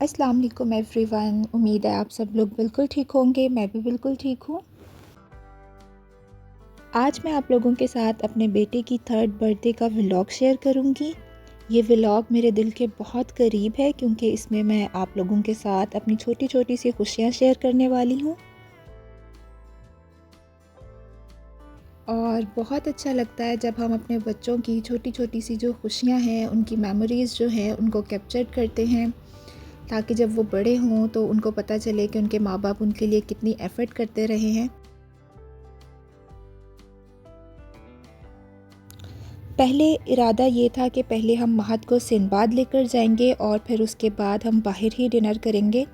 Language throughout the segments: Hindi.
अस्सलाम वालेकुम एवरीवन। उम्मीद है आप सब लोग बिल्कुल ठीक होंगे। मैं भी बिल्कुल ठीक हूँ। आज मैं आप लोगों के साथ अपने बेटे की 3rd बर्थडे का व्लॉग शेयर करूँगी। ये व्लॉग मेरे दिल के बहुत करीब है क्योंकि इसमें मैं आप लोगों के साथ अपनी छोटी छोटी सी खुशियाँ शेयर करने वाली हूँ। और बहुत अच्छा लगता है जब हम अपने बच्चों की छोटी छोटी सी जो खुशियाँ हैं, उनकी मेमोरीज़ जो हैं उनको कैप्चर करते हैं, ताकि जब वो बड़े हों तो उनको पता चले कि उनके माँ बाप उनके लिए कितनी एफ़र्ट करते रहे हैं। पहले इरादा ये था कि पहले हम महद को सिंदबाद लेकर जाएंगे और फिर उसके बाद हम बाहर ही डिनर करेंगे।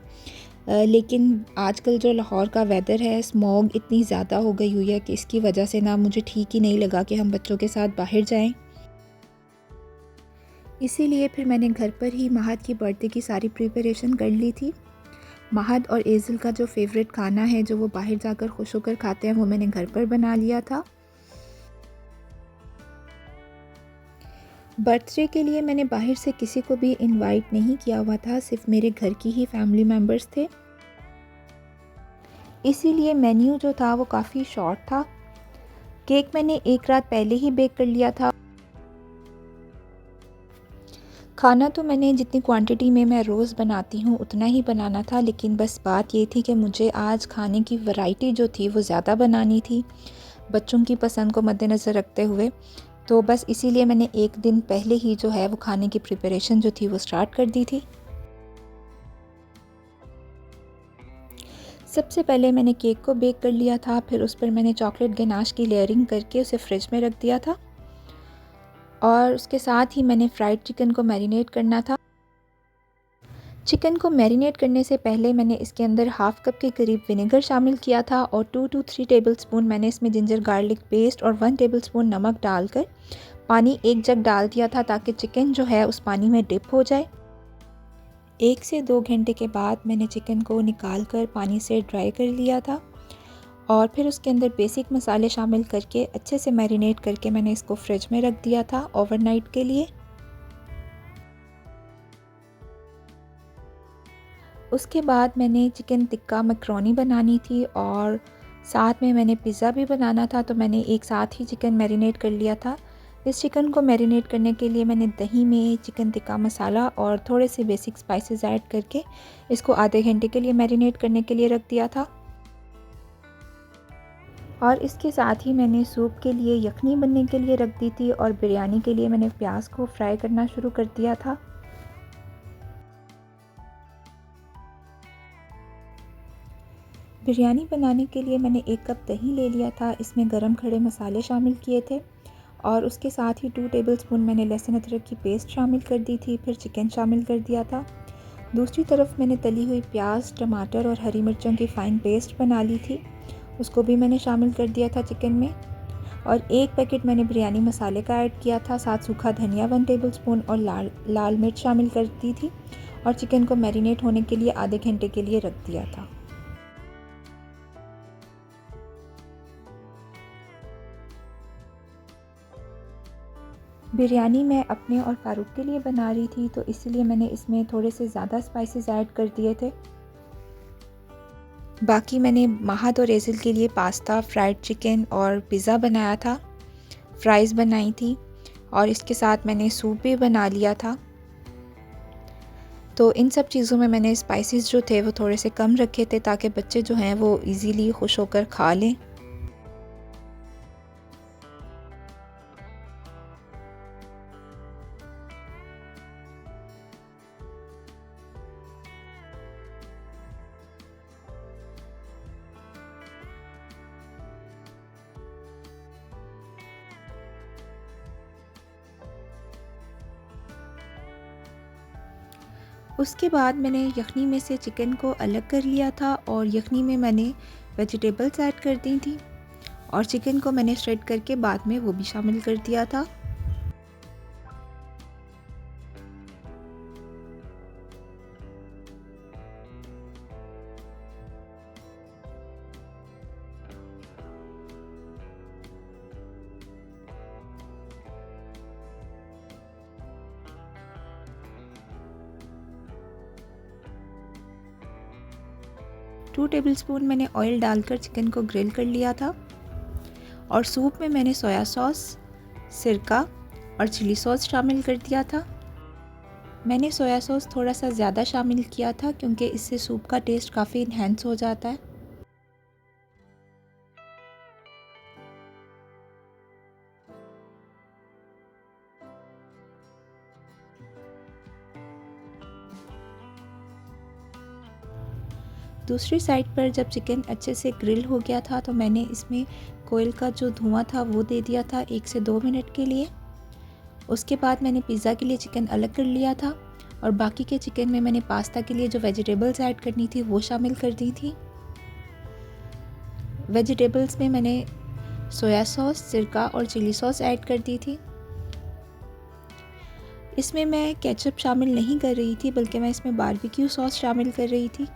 लेकिन आजकल जो लाहौर का वेदर है, स्मॉग इतनी ज़्यादा हो गई हुई है कि इसकी वजह से ना मुझे ठीक ही नहीं लगा कि हम बच्चों के साथ बाहर जाएं। इसीलिए फिर मैंने घर पर ही महद की बर्थडे की सारी प्रिपरेशन कर ली थी। महद और एज़िल का जो फेवरेट खाना है, जो वो बाहर जाकर खुश होकर खाते हैं, वो मैंने घर पर बना लिया था। बर्थडे के लिए मैंने बाहर से किसी को भी इनवाइट नहीं किया हुआ था, सिर्फ मेरे घर की ही फैमिली मेम्बर्स थे। इसीलिए मेन्यू जो था वो काफ़ी शॉर्ट था। केक मैंने एक रात पहले ही बेक कर लिया था। खाना तो मैंने जितनी क्वांटिटी में मैं रोज़ बनाती हूँ उतना ही बनाना था, लेकिन बस बात ये थी कि मुझे आज खाने की वैरायटी जो थी वो ज़्यादा बनानी थी, बच्चों की पसंद को मद्देनज़र रखते हुए। तो बस इसीलिए मैंने एक दिन पहले ही जो है वो खाने की प्रिपरेशन जो थी वो स्टार्ट कर दी थी। सबसे पहले मैंने केक को बेक कर लिया था, फिर उस पर मैंने चॉकलेट गनाश की लेयरिंग करके उसे फ्रिज में रख दिया था और उसके साथ ही मैंने फ्राइड चिकन को मैरिनेट करना था। चिकन को मैरिनेट करने से पहले मैंने इसके अंदर हाफ़ कप के करीब विनेगर शामिल किया था और 2 to 3 टेबलस्पून मैंने इसमें जिंजर गार्लिक पेस्ट और 1 टेबलस्पून नमक डालकर पानी 1 जग डाल दिया था, ताकि चिकन जो है उस पानी में डिप हो जाए। 1 से 2 घंटे के बाद मैंने चिकन को निकाल कर पानी से ड्राई कर लिया था और फिर उसके अंदर बेसिक मसाले शामिल करके अच्छे से मैरिनेट करके मैंने इसको फ्रिज में रख दिया था ओवरनाइट के लिए। उसके बाद मैंने चिकन टिक्का मैकरोनी बनानी थी और साथ में मैंने पिज़्ज़ा भी बनाना था, तो मैंने एक साथ ही चिकन मैरिनेट कर लिया था। इस चिकन को मैरिनेट करने के लिए मैंने दही में चिकन टिक्का मसाला और थोड़े से बेसिक स्पाइसेस ऐड करके इसको आधे घंटे के लिए मैरिनेट करने के लिए रख दिया था। और इसके साथ ही मैंने सूप के लिए यखनी बनने के लिए रख दी थी और बिरयानी के लिए मैंने प्याज को फ्राई करना शुरू कर दिया था। बिरयानी बनाने के लिए मैंने 1 कप दही ले लिया था, इसमें गरम खड़े मसाले शामिल किए थे और उसके साथ ही 2 टेबलस्पून मैंने लहसुन अदरक की पेस्ट शामिल कर दी थी, फिर चिकन शामिल कर दिया था। दूसरी तरफ मैंने तली हुई प्याज, टमाटर और हरी मिर्चों की फ़ाइन पेस्ट बना ली थी, उसको भी मैंने शामिल कर दिया था चिकन में। और 1 पैकेट मैंने बिरयानी मसाले का ऐड किया था, साथ सूखा धनिया 1 टेबलस्पून और लाल मिर्च शामिल कर दी थी और चिकन को मैरिनेट होने के लिए आधे घंटे के लिए रख दिया था। बिरयानी मैं अपने और फ़ारूक के लिए बना रही थी, तो इसीलिए मैंने इसमें थोड़े से ज़्यादा स्पाइसेस ऐड कर दिए थे। बाकी मैंने महद और एज़िल के लिए पास्ता, फ्राइड चिकन और पिज़्ज़ा बनाया था, फ्राइज़ बनाई थी और इसके साथ मैंने सूप भी बना लिया था। तो इन सब चीज़ों में मैंने स्पाइसेस जो थे वो थोड़े से कम रखे थे, ताकि बच्चे जो हैं वो इजीली खुश होकर खा लें। उसके बाद मैंने यखनी में से चिकन को अलग कर लिया था और यखनी में मैंने वेजिटेबल्स ऐड कर दी थी और चिकन को मैंने श्रेड करके बाद में वो भी शामिल कर दिया था। 2 टेबलस्पून मैंने ऑयल डालकर चिकन को ग्रिल कर लिया था। और सूप में मैंने सोया सॉस, सिरका और चिली सॉस शामिल कर दिया था। मैंने सोया सॉस थोड़ा सा ज़्यादा शामिल किया था क्योंकि इससे सूप का टेस्ट काफ़ी इन्हेंस हो जाता है। दूसरी साइड पर जब चिकन अच्छे से ग्रिल हो गया था तो मैंने इसमें कोयल का जो धुआं था वो दे दिया था 1 से 2 मिनट के लिए। उसके बाद मैंने पिज़्ज़ा के लिए चिकन अलग कर लिया था और बाकी के चिकन में मैंने पास्ता के लिए जो वेजिटेबल्स ऐड करनी थी वो शामिल कर दी थी। वेजिटेबल्स में मैंने सोया सॉस, सिरका और चिली सॉस ऐड कर दी थी। इसमें मैं केचप शामिल नहीं कर रही थी बल्कि मैं इसमें बारबेक्यू सॉस शामिल कर रही थी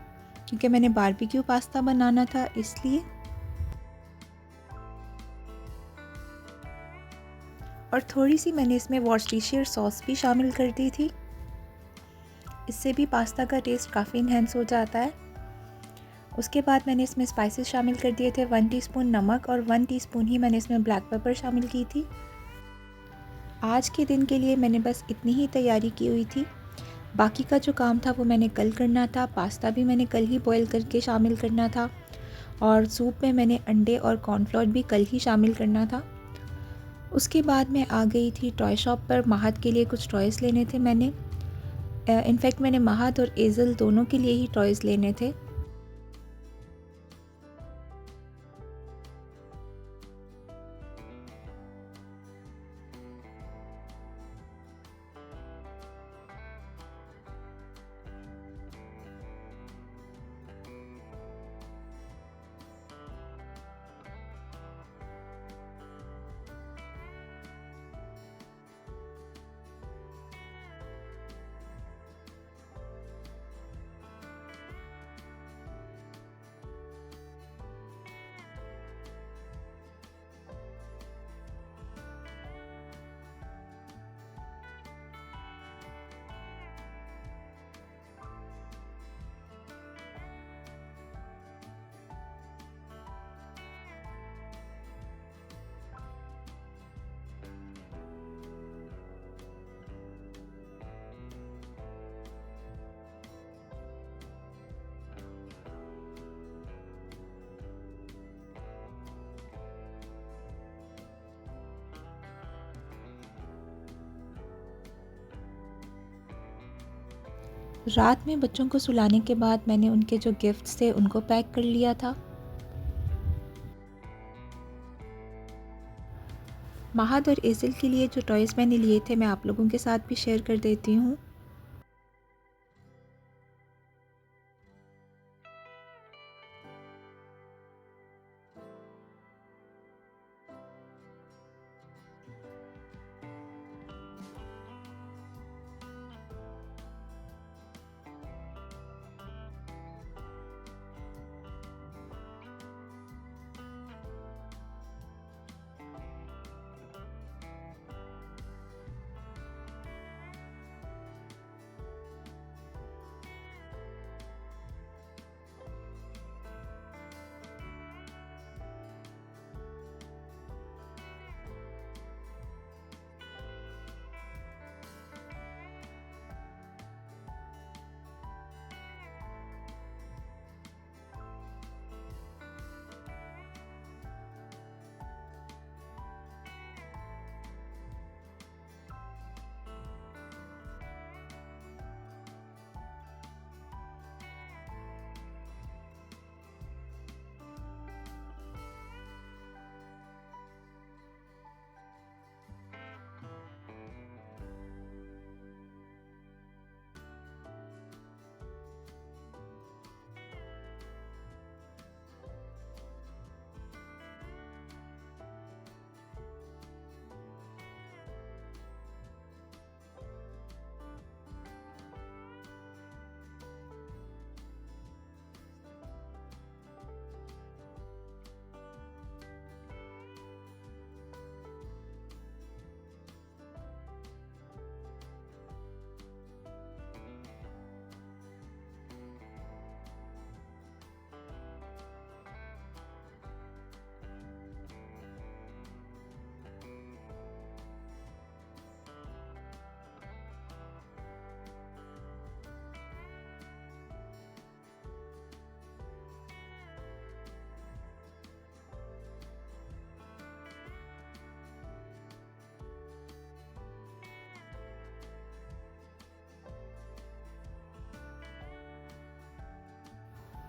क्योंकि मैंने बारबेक्यू पास्ता बनाना था इसलिए। और थोड़ी सी मैंने इसमें वॉर्सेस्टायरशायर सॉस भी शामिल कर दी थी, इससे भी पास्ता का टेस्ट काफ़ी इन्हेंस हो जाता है। उसके बाद मैंने इसमें स्पाइसेस शामिल कर दिए थे, 1 टीस्पून नमक और 1 टीस्पून ही मैंने इसमें ब्लैक पेपर शामिल की थी। आज के दिन के लिए मैंने बस इतनी ही तैयारी की हुई थी, बाकी का जो काम था वो मैंने कल करना था। पास्ता भी मैंने कल ही बॉईल करके शामिल करना था और सूप में मैंने अंडे और कॉर्नफ्लोर भी कल ही शामिल करना था। उसके बाद मैं आ गई थी टॉय शॉप पर। महद के लिए कुछ टॉयज़ लेने थे मैंने। इनफैक्ट मैंने महद और एज़ल दोनों के लिए ही टॉयज़ लेने थे। रात में बच्चों को सुलाने के बाद मैंने उनके जो गिफ्ट्स थे उनको पैक कर लिया था। महद और एज़ल के लिए जो टॉयज़ मैंने लिए थे मैं आप लोगों के साथ भी शेयर कर देती हूँ।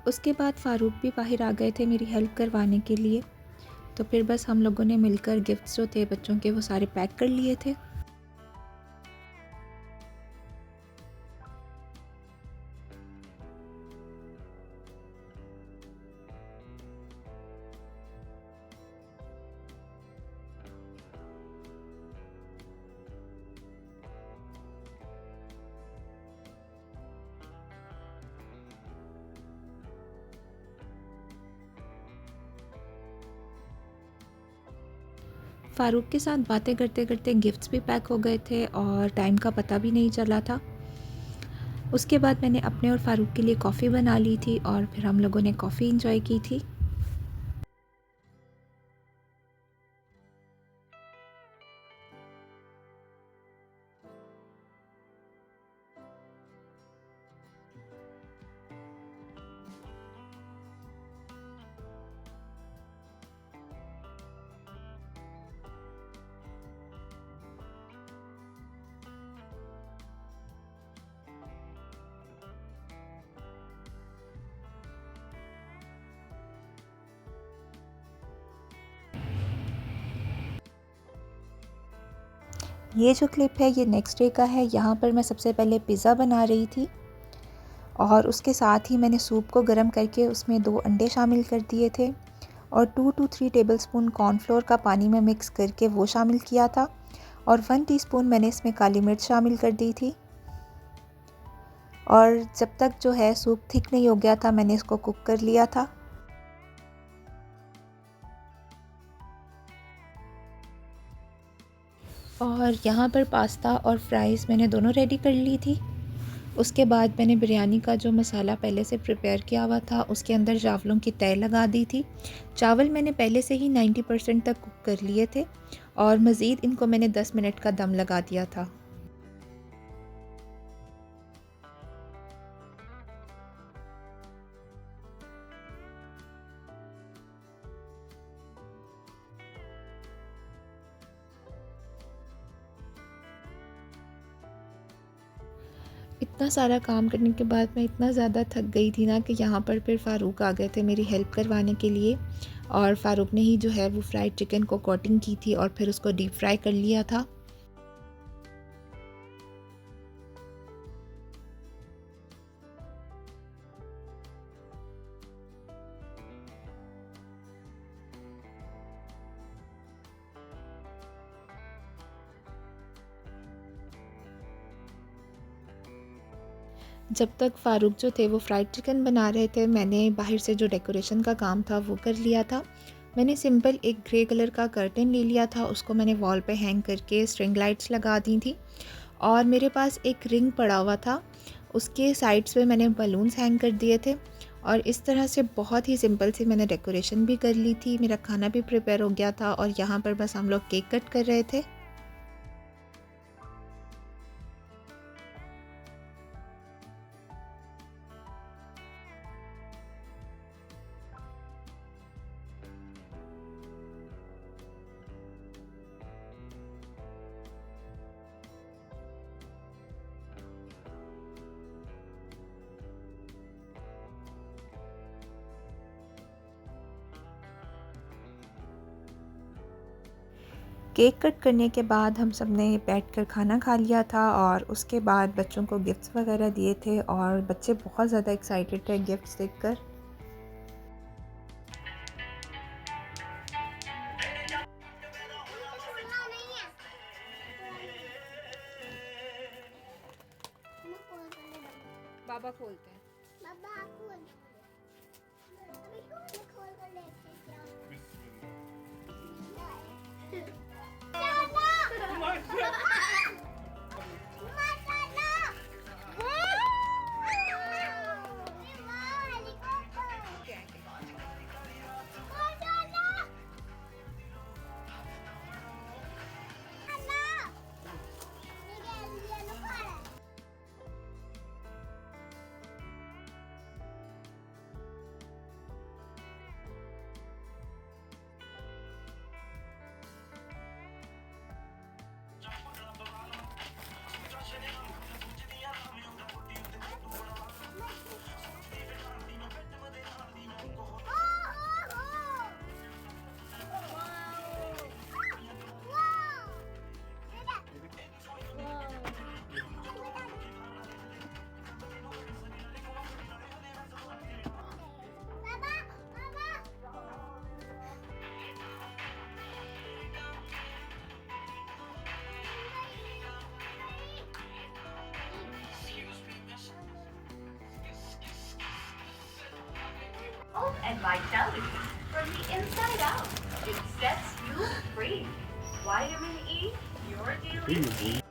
उसके बाद फ़ारूक भी बाहर आ गए थे मेरी हेल्प करवाने के लिए। तो फिर बस हम लोगों ने मिलकर गिफ्ट्स जो थे बच्चों के वो सारे पैक कर लिए थे। फ़ारूक के साथ बातें करते करते गिफ्ट्स भी पैक हो गए थे और टाइम का पता भी नहीं चला था। उसके बाद मैंने अपने और फ़ारूक के लिए कॉफ़ी बना ली थी और फिर हम लोगों ने कॉफ़ी इंजॉय की थी। ये जो क्लिप है ये नेक्स्ट डे का है। यहाँ पर मैं सबसे पहले पिज़्ज़ा बना रही थी और उसके साथ ही मैंने सूप को गर्म करके उसमें 2 अंडे शामिल कर दिए थे और 2 to 3 टेबलस्पून कॉर्नफ्लोर का पानी में मिक्स करके वो शामिल किया था और 1 टीस्पून मैंने इसमें काली मिर्च शामिल कर दी थी। और जब तक जो है सूप थिक नहीं हो गया था मैंने इसको कुक कर लिया था। और यहाँ पर पास्ता और फ्राइज़ मैंने दोनों रेडी कर ली थी। उसके बाद मैंने बिरयानी का जो मसाला पहले से प्रिपेयर किया हुआ था उसके अंदर चावलों की तय लगा दी थी। चावल मैंने पहले से ही 90% तक कुक कर लिए थे और मज़ीद इनको मैंने 10 मिनट का दम लगा दिया था। इतना सारा काम करने के बाद मैं इतना ज़्यादा थक गई थी ना कि यहाँ पर फिर फ़ारूक आ गए थे मेरी हेल्प करवाने के लिए और फ़ारूक ने ही जो है वो फ्राइड चिकन को कोटिंग की थी और फिर उसको डीप फ्राई कर लिया था। जब तक फ़ारूक जो थे वो फ्राइड चिकन बना रहे थे मैंने बाहर से जो डेकोरेशन का काम था वो कर लिया था। मैंने सिंपल एक ग्रे कलर का कर्टन ले लिया था, उसको मैंने वॉल पे हैंग करके स्ट्रिंग लाइट्स लगा दी थी और मेरे पास एक रिंग पड़ा हुआ था, उसके साइड्स पे मैंने बलून्स हैंग कर दिए थे और इस तरह से बहुत ही सिंपल सी मैंने डेकोरेशन भी कर ली थी। मेरा खाना भी प्रिपेयर हो गया था और यहाँ पर बस हम लोग केक कट कर रहे थे। केक कट करने के बाद हम सब ने बैठकर खाना खा लिया था और उसके बाद बच्चों को गिफ्ट्स वगैरह दिए थे और बच्चे बहुत ज़्यादा एक्साइटेड थे गिफ्ट्स देखकर। बाबा खोलते हैं। बाबा खोल। अभी खोल कर लेते क्या? Vitamin E, your daily